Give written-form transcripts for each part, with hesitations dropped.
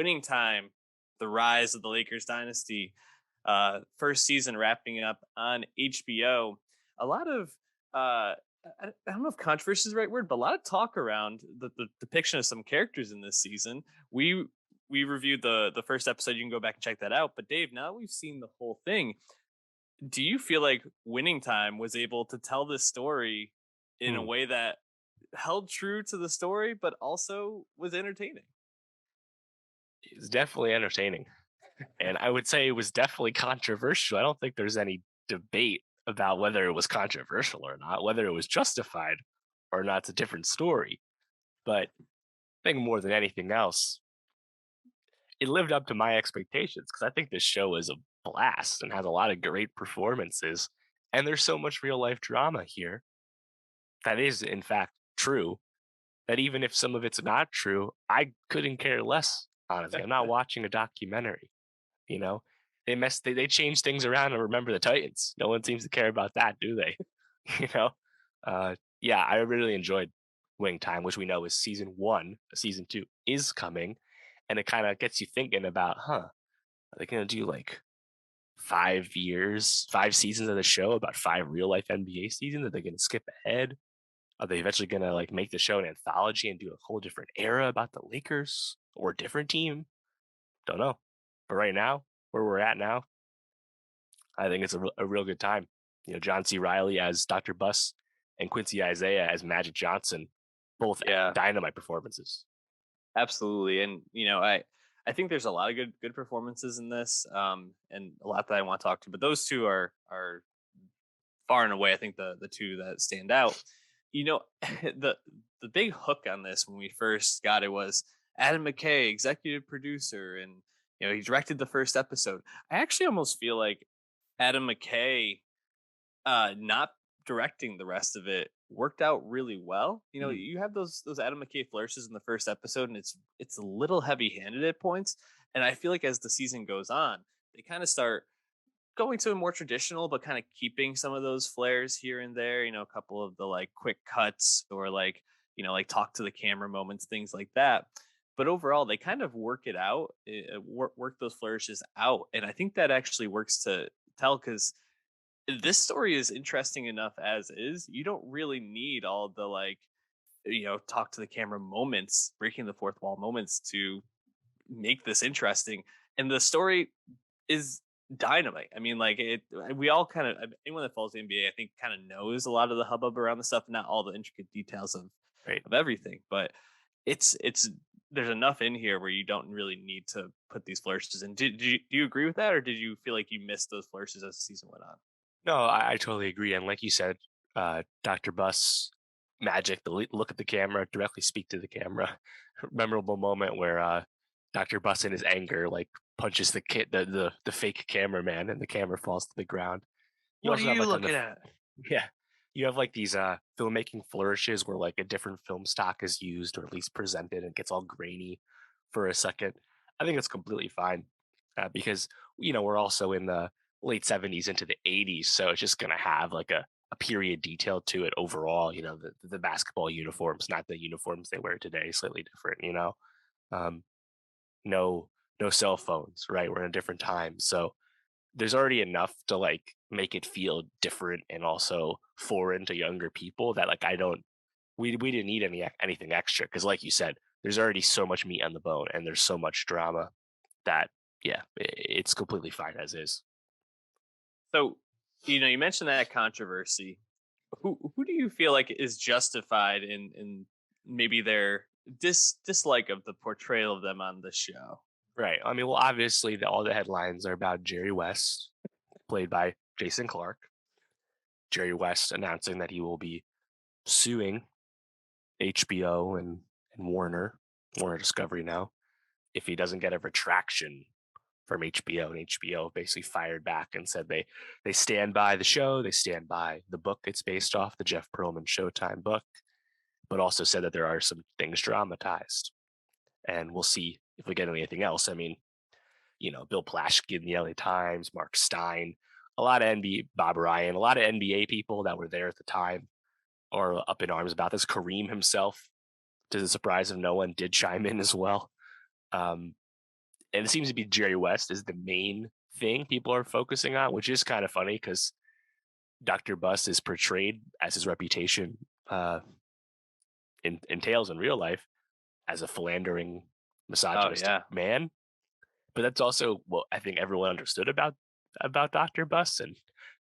Winning Time, The Rise of the Lakers Dynasty, first season wrapping up on HBO. A lot of, I don't know if controversy is the right word, but a lot of talk around the depiction of some characters in this season. We we reviewed the first episode. You can go back and check that out. But Dave, now that we've seen the whole thing, do you feel like Winning Time was able to tell this story in a Hmm. way that held true to the story, but also was entertaining? It's definitely entertaining. And I would say it was definitely controversial. I don't think there's any debate about whether it was controversial or not, whether it was justified or not. It's a different story. But I think more than anything else, it lived up to my expectations because I think this show is a blast and has a lot of great performances. And there's so much real life drama here that is, in fact, true. That even if some of it's not true, I couldn't care less. Honestly, I'm not watching a documentary. You know, they change things around and remember the Titans. No one seems to care about that, do they? you know, yeah, I really enjoyed Wing Time, which we know is season one. Season two is coming, and it kind of gets you thinking about, are they gonna do like 5 years, 5 seasons of the show about 5 real life NBA seasons? Are they gonna skip ahead? Are they eventually gonna like make the show an anthology and do a whole different era about the Lakers or a different team? Don't know. But right now, where we're at now, I think it's a real good time. John C. Riley as Dr. Buss and Quincy Isaiah as Magic Johnson, both Yeah, dynamite performances. absolutely. And I think there's a lot of good performances in this, and a lot that I want to talk to. But those two are far and away, I think the two that stand out. The big hook on this when we first got it was Adam McKay, executive producer, and he directed the first episode. I actually almost feel like Adam McKay not directing the rest of it worked out really well. Mm. You have those Adam McKay flourishes in the first episode, and it's a little heavy handed at points. And I feel like as the season goes on, they kind of start going to a more traditional, but kind of keeping some of those flares here and there. A couple of the like quick cuts or like like talk to the camera moments, things like that. But overall, they kind of work it out, work those flourishes out, and I think that actually works to tell because this story is interesting enough as is. You don't really need all the like talk to the camera moments, breaking the fourth wall moments to make this interesting. And the story is dynamite. I mean, like we all kind of anyone that follows the NBA, I think, kind of knows a lot of the hubbub around the stuff, not all the intricate details Right. of everything, but it's there's enough in here where you don't really need to put these flourishes in. Do you agree with that, or did you feel like you missed those flourishes as the season went on? No, I totally agree. And like you said, Dr. Buss, magic, the look at the camera, directly speak to the camera. Memorable moment where Dr. Buss in his anger like punches the fake cameraman and the camera falls to the ground. You What are also have you like on looking at? yeah, you have like these filmmaking flourishes where like a different film stock is used or at least presented and gets all grainy for a second. I think it's completely fine because we're also in the late 70s into the 80s, so it's just gonna have like a period detail to it overall. The basketball uniforms, not the uniforms they wear today, slightly different. Um, no no cell phones, right? We're in a different time, so there's already enough to like make it feel different and also foreign to younger people that like I don't we didn't need anything extra because like you said, there's already so much meat on the bone and there's so much drama that yeah, it's completely fine as is. So, you mentioned that controversy. Who do you feel like is justified in maybe their dislike of the portrayal of them on the show? Right. I mean, well, obviously, all the headlines are about Jerry West, played by Jason Clark. Jerry West announcing that he will be suing HBO and Warner Discovery now, if he doesn't get a retraction from HBO. And HBO basically fired back and said they stand by the show, they stand by the book it's based off, the Jeff Pearlman Showtime book, but also said that there are some things dramatized. And we'll see if we get anything else. I mean, Bill Plaschke in the LA Times, Mark Stein, a lot of NBA, Bob Ryan, a lot of NBA people that were there at the time are up in arms about this. Kareem himself, to the surprise of no one, did chime in as well. Um, And it seems to be Jerry West is the main thing people are focusing on, which is kind of funny because Dr. Bus is portrayed as his reputation uh, entails in real life as a philandering, Oh misogynistic yeah. man. But that's also what I think everyone understood about Dr. Bus, and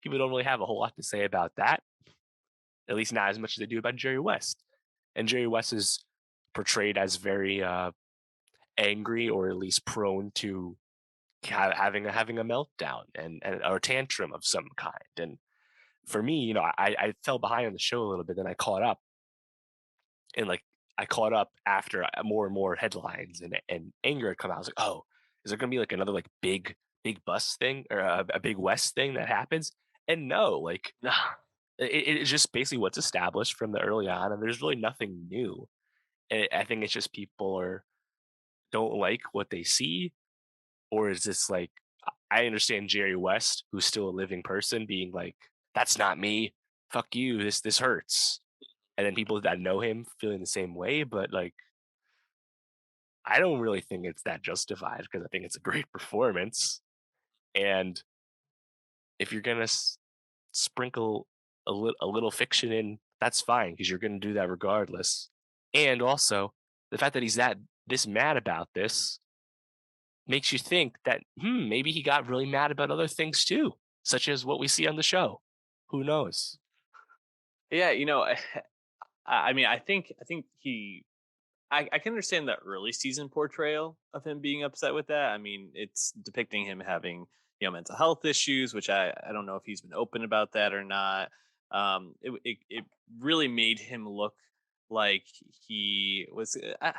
people don't really have a whole lot to say about that. At least not as much as they do about Jerry West. And Jerry West is portrayed as very angry, or at least prone to having a meltdown and or tantrum of some kind. And for me, I fell behind on the show a little bit, then I caught up, and like I caught up after more and more headlines and anger had come out. I was like, oh, is there gonna be like another like big bus thing or a big West thing that happens? And no, like it's just basically what's established from the early on, and there's really nothing new. And I think it's just people are don't like what they see, or is this like I understand Jerry West, who's still a living person, being like, "That's not me. Fuck you. This hurts." And then people that know him feeling the same way, but like I don't really think it's that justified because I think it's a great performance. And if you're gonna sprinkle a little fiction in, that's fine because you're gonna do that regardless. And also, the fact that he's that this mad about this makes you think that maybe he got really mad about other things too, such as what we see on the show. Who knows? Yeah, I mean, I think I can understand the early season portrayal of him being upset with that. I mean, it's depicting him having, mental health issues, which I don't know if he's been open about that or not. It really made him look like he was. I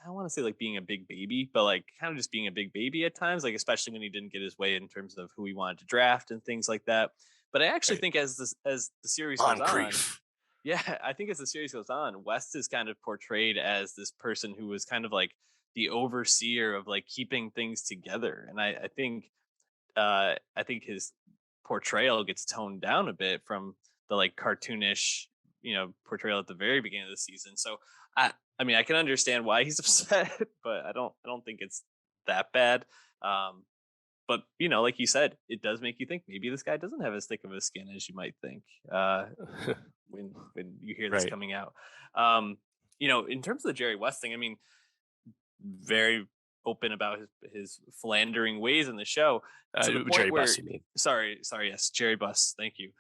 don't want to say like being a big baby, but like kind of just being a big baby at times, like especially when he didn't get his way in terms of who he wanted to draft and things like that. But I actually Right. think as the series goes on, Moncrief. yeah, I think as the series goes on, West is kind of portrayed as this person who was kind of like the overseer of like keeping things together, and I think his portrayal gets toned down a bit from the like cartoonish, portrayal at the very beginning of the season. So I mean, I can understand why he's upset, but I don't think it's that bad. Um, but like you said, it does make you think maybe this guy doesn't have as thick of a skin as you might think. When you hear this Right. coming out. In terms of the Jerry West thing, I mean, very open about his philandering ways in the show to the point Jerry where Buss, you mean? sorry, yes, Jerry Buss, thank you.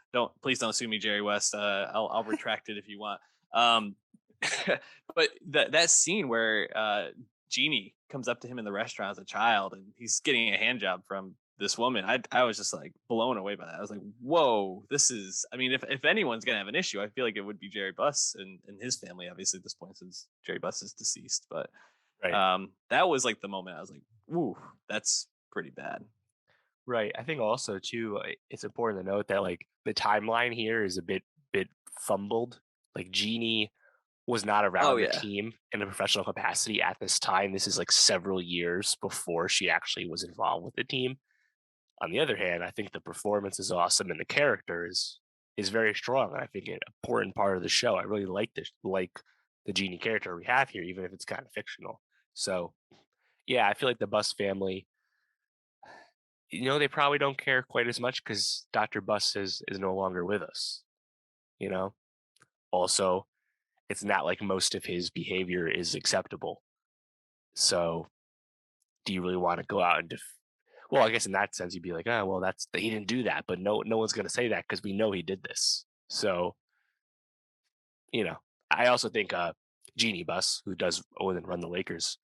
Please don't sue me, Jerry West. I'll retract it if you want. Um, but that scene where Jeannie comes up to him in the restaurant as a child and he's getting a hand job from this woman, I was just like blown away by that. I was like, whoa, this is. I mean, if anyone's gonna have an issue, I feel like it would be Jerry Buss and his family, obviously at this point since Jerry Buss is deceased. But Right. that was like the moment I was like, ooh, that's pretty bad. Right. I think also too, it's important to note that like the timeline here is a bit fumbled. Like Jeannie was not Oh around the yeah. team in a professional capacity at this time. This is like several years before she actually was involved with the team. On the other hand, I think the performance is awesome and the character is very strong. And I think an important part of the show. I really like the Genie character we have here, even if it's kind of fictional. So yeah, I feel like the Bus family, they probably don't care quite as much because Dr. Bus is no longer with us, you know? Also, it's not like most of his behavior is acceptable. So do you really want to go out and well, I guess in that sense you'd be like, oh well, that's he didn't do that, but no one's gonna say that because we know he did this. So, you know, I also think Jeannie Buss, who does own and run the Lakers,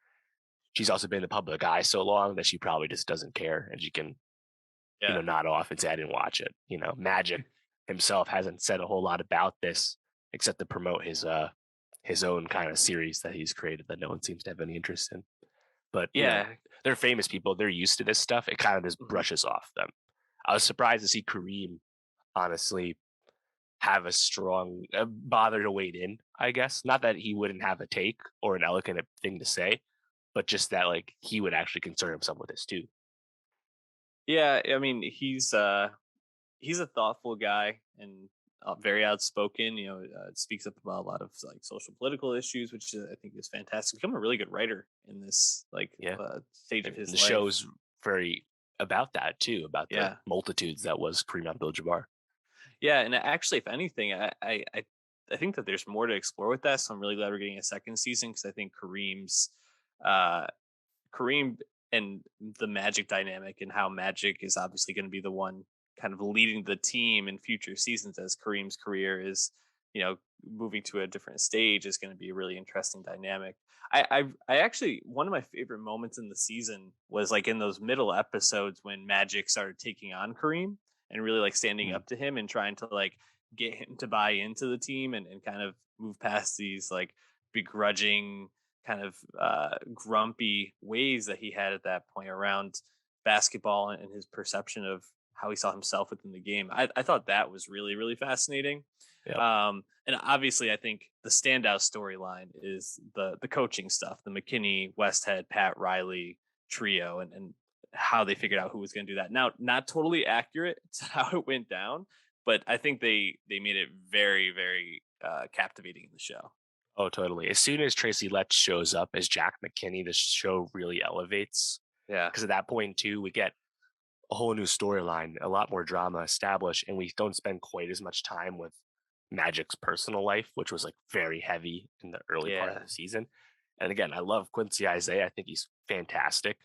she's also been in the public eye so long that she probably just doesn't care and she can, Yeah. nod off and say I didn't watch it. Magic himself hasn't said a whole lot about this except to promote his own kind of series that he's created that no one seems to have any interest in. But Yeah. they're famous people. They're used to this stuff. It kind of just Mhm. brushes off them. I was surprised to see Kareem honestly have a strong bother to wade in. I guess not that he wouldn't have a take or an eloquent thing to say, but just that like he would actually concern himself with this too. Yeah. I mean, he's a thoughtful guy, and very outspoken. It speaks up about a lot of like social political issues, which I think is fantastic. Become a really good writer in this Yeah. stage of And his the life. show's very about that too, about the Yeah, multitudes that was Kareem Abdul-Jabbar. yeah, and actually, if anything, I think that there's more to explore with that. So I'm really glad we're getting a second season because I think uh, Kareem and the Magic dynamic and how Magic is obviously going to be the one kind of leading the team in future seasons as Kareem's career is, moving to a different stage is going to be a really interesting dynamic. I actually one of my favorite moments in the season was like in those middle episodes when Magic started taking on Kareem and really like standing Mm. up to him and trying to like get him to buy into the team and kind of move past these like begrudging kind of grumpy ways that he had at that point around basketball and his perception of how he saw himself within the game. I thought that was really, really fascinating. Yep. And obviously, I think the standout storyline is the coaching stuff, the McKinney, Westhead, Pat Riley trio, and how they figured out who was going to do that. Now, not totally accurate to how it went down, but I think they made it very, very captivating in the show. Oh, totally. As soon as Tracy Letts shows up as Jack McKinney, the show really elevates. Yeah, Because at that point, too, we get a whole new storyline, a lot more drama established, and we don't spend quite as much time with Magic's personal life, which was like very heavy in the early part of yeah, the season. And again, I love Quincy Isaiah. I think he's fantastic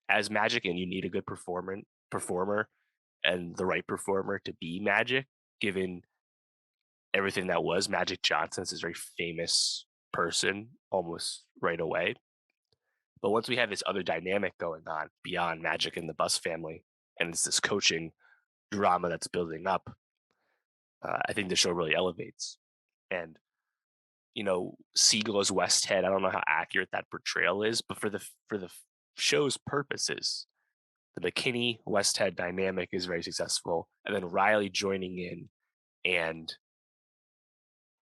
as Magic, and you need a good performer and the right performer to be Magic, given everything that was Magic Johnson. Is a very famous person almost right away. But once we have this other dynamic going on beyond Magic and the Bus family, and it's this coaching drama that's building up, I think the show really elevates. And Siegel's Westhead. I don't know how accurate that portrayal is, but for the show's purposes, the McKinney Westhead dynamic is very successful, and then Riley joining in and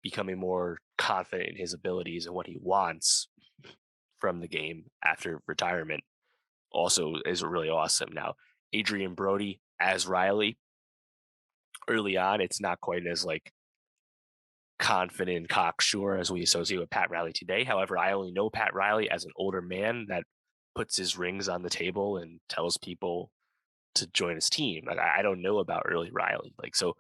becoming more confident in his abilities and what he wants from the game after retirement also is really awesome. Now, Adrian Brody as Riley, early on, it's not quite as like confident, cocksure as we associate with Pat Riley today. However, I only know Pat Riley as an older man that puts his rings on the table and tells people to join his team. Like I don't know about early Riley. Like so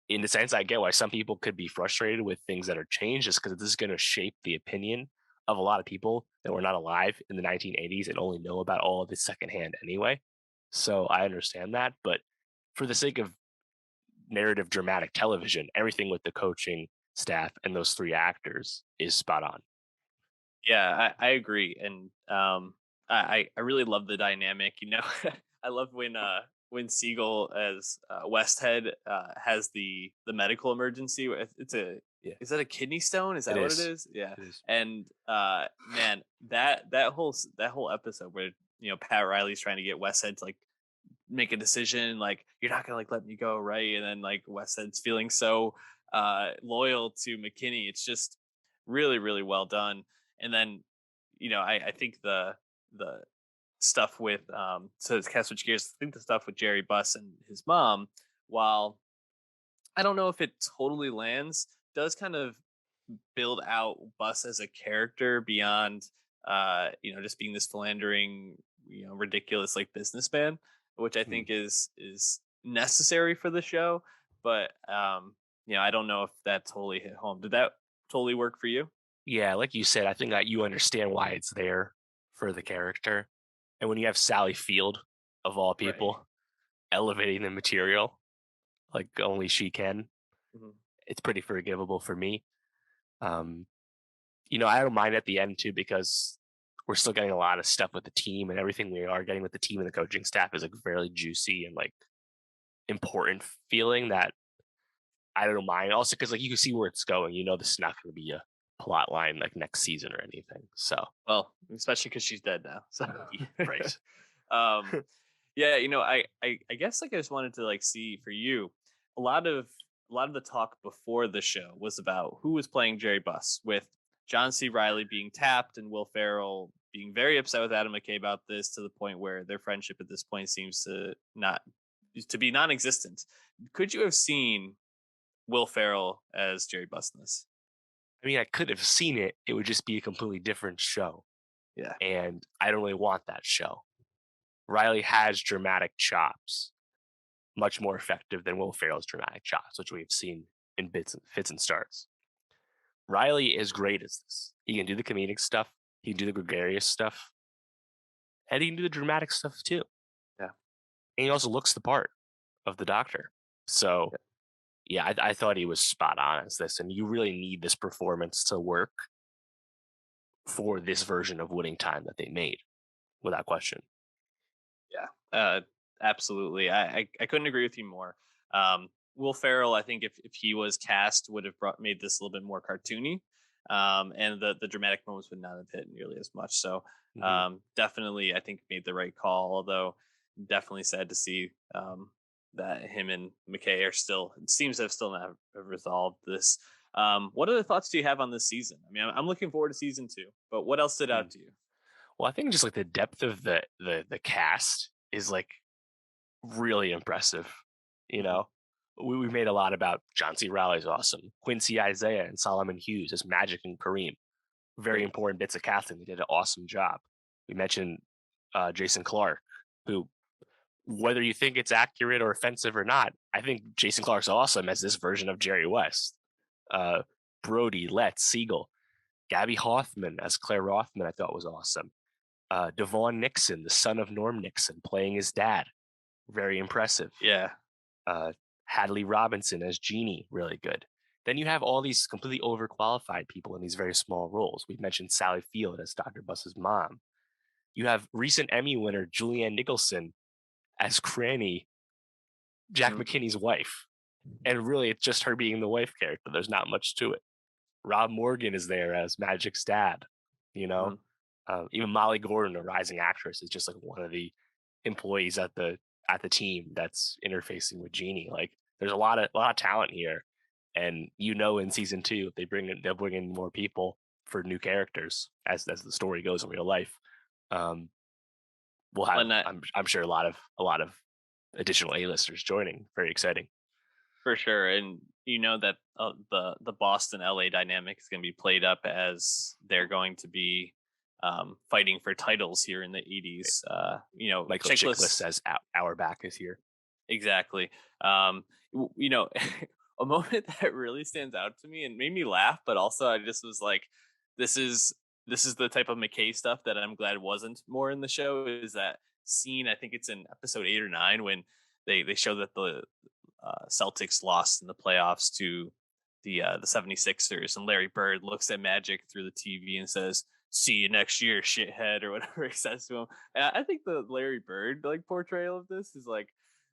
in the sense I get why some people could be frustrated with things that are changed just because this is going to shape the opinion of a lot of people that were not alive in the 1980s and only know about all of this secondhand anyway. So I understand that. But for the sake of narrative dramatic television, everything with the coaching staff and those three actors is spot on. yeah. I agree, and I really love the dynamic. I love when Siegel as Westhead has the medical emergency. It's a Yeah, is that a kidney stone? Is it that what it is. is? Yeah, It is. and man, that whole episode where Pat Riley's trying to get Westhead to like make a decision like you're not gonna like let me go, right? And then like Westhead's feeling so loyal to McKinney. It's just really, really well done. And then I think the stuff with so to kind of switch gears, I think the stuff with Jerry Buss and his mom, while I don't know if it totally lands, does kind of build out Buss as a character beyond just being this philandering, ridiculous like businessman, which I Hmm. think is necessary for the show. But I don't know if that totally hit home. Did that totally work for you? Yeah, like you said, I think that you understand why it's there for the character. And when you have Sally Field, of all Right. people, elevating the material like only she can, Mhm. it's pretty forgivable for me. Um, I don't mind at the end too because we're still getting a lot of stuff with the team and everything we are getting with the team and the coaching staff is like fairly juicy and like important feeling that I don't mind. Also, because like you can see where it's going. This is not going to be a plot line like next season or anything. So, Well, especially because she's dead now. So, right. um, yeah, I guess like I just wanted to like see for you a lot of the talk before the show was about who was playing Jerry Buss, with John C. Riley being tapped and Will Ferrell being very upset with Adam McKay about this to the point where their friendship at this point seems to be non-existent. Could you have seen Will Ferrell as Jerry Busness. I mean, I could have seen it. It would just be a completely different show. Yeah. And I don't really want that show. Riley has dramatic chops, much more effective than Will Ferrell's dramatic chops, which we've seen in fits and starts. Riley is great as this. He can do the comedic stuff, he can do the gregarious stuff, and he can do the dramatic stuff too. Yeah. And he also looks the part of the Doctor. So, yeah, I thought he was spot on as this, and you really need this performance to work for this version of Winning Time that they made, without question. Yeah, absolutely. I couldn't agree with you more. Will Ferrell, I think if he was cast, would have made this a little bit more cartoony, and the dramatic moments would not have hit nearly as much. So Hmm. definitely, I think made the right call. Although definitely sad to see that him and McKay are still, it seems to have still not have resolved this. What other thoughts do you have on this season? I mean, I'm looking forward to season 2, but what else stood out to you? Well, I think just like the depth of the cast is like really impressive. You Hmm. know, we made a lot about John C. Riley's awesome, Quincy Isaiah and Solomon Hughes as Magic and Kareem. Very Great. important bits of casting. They did an awesome job. We mentioned Jason Clark, who, whether you think it's accurate or offensive or not, I think Jason Clark's awesome as this version of Jerry West. Uh, Brody, Letts, Siegel, Gabby Hoffman as Claire Rothman, I thought was awesome. Devon Nixon, the son of Norm Nixon, playing his dad, very impressive. Yeah. uh, Hadley Robinson as Jeannie, really good. Then you have all these completely overqualified people in these very small roles. We mentioned Sally Field as Dr. Buss's mom. You have recent Emmy winner Julianne Nicholson as Cranny, Jack Mhm. McKinney's wife. And really, it's just her being the wife character. There's not much to it. Rob Morgan is there as Magic's dad. You know, Mhm. even Molly Gordon, a rising actress, is just like one of the employees at the team that's interfacing with Jeannie. Like, there's a lot of talent here, and in season 2 they'll bring in more people for new characters as the story goes in real life. Um, we'll have And that I'm sure a lot of additional A-listers joining. Very exciting. for sure. And you know that the Boston LA dynamic is going to be played up as they're going to be fighting for titles here in the 80s. Michael Chiklis Chickless, says our back is here. exactly. Um, you know, a moment that really stands out to me and made me laugh, but also I just was like, this is this is the type of McKay stuff that I'm glad wasn't more in the show. Is that scene? I think it's in episode 8 or 9 when they show that the Celtics lost in the playoffs to the 76ers, and Larry Bird looks at Magic through the TV and says, "See you next year, shithead," or whatever he says to him. And I think the Larry Bird like portrayal of this is like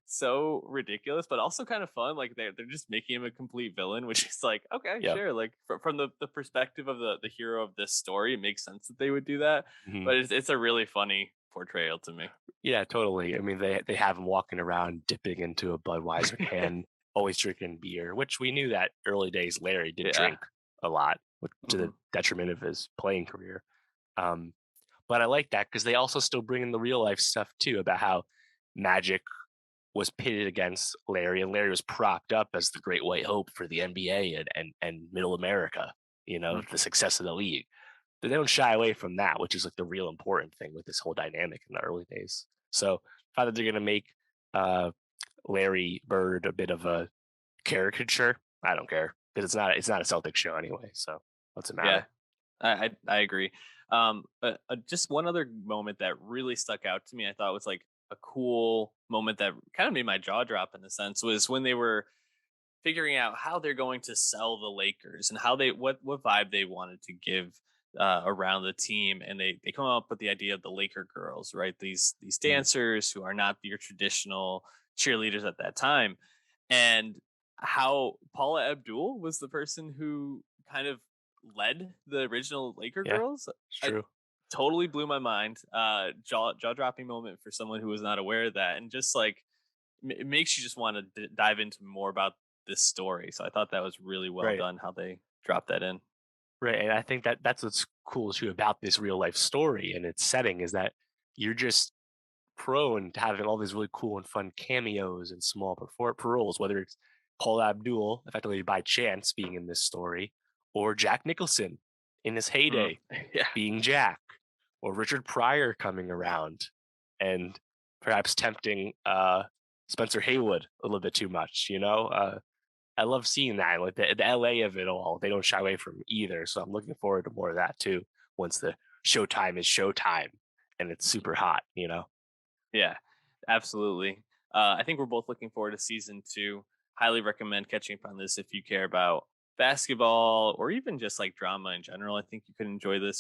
so ridiculous, but also kind of fun. Like they're just making him a complete villain, which is like, okay, Yep. sure. Like from the perspective of the hero of this story, it makes sense that they would do that. Mhm. But it's a really funny portrayal to me. Yeah, totally. I mean, they have him walking around dipping into a Budweiser can, always drinking beer, which we knew that early days Larry did Yeah. drink a lot, to Hmm. the detriment of his playing career. Um, but I like that because they also still bring in the real life stuff too about how Magic was pitted against Larry, and Larry was propped up as the great white hope for the NBA and Middle America. The success of the league. They don't shy away from that, which is like the real important thing with this whole dynamic in the early days. So, I thought they're going to make uh, Larry Bird a bit of a caricature. I don't care because it's not a Celtic show anyway. So what's it Yeah. matter? I agree. But just one other moment that really stuck out to me, I thought was like a cool moment that kind of made my jaw drop in a sense, was when they were figuring out how they're going to sell the Lakers and how they what vibe they wanted to give around the team, and they come up with the idea of the Laker girls, right? These Mm, dancers who are not your traditional cheerleaders at that time, and how Paula Abdul was the person who kind of led the original Laker yeah, girls. it's I true. totally blew my mind. Jaw dropping moment for someone who was not aware of that, and just like it makes you just want to dive into more about this story. So I thought that was really well Right, done how they dropped that in. right. And I think that's what's cool too about this real life story and its setting is that you're just prone to having all these really cool and fun cameos and small roles, whether it's Paul Abdul, effectively by chance, being in this story, or Jack Nicholson in his Mm. heyday Yeah. being Jack, or Richard Pryor coming around and perhaps tempting Spencer Haywood a little bit too much. I love seeing that, like the LA of it all. They don't shy away from either, so I'm looking forward to more of that too. Once the showtime is showtime and it's super hot. Yeah, absolutely. I think we're both looking forward to season two. Highly recommend catching up on this if you care about basketball or even just like drama in general. I think you could enjoy this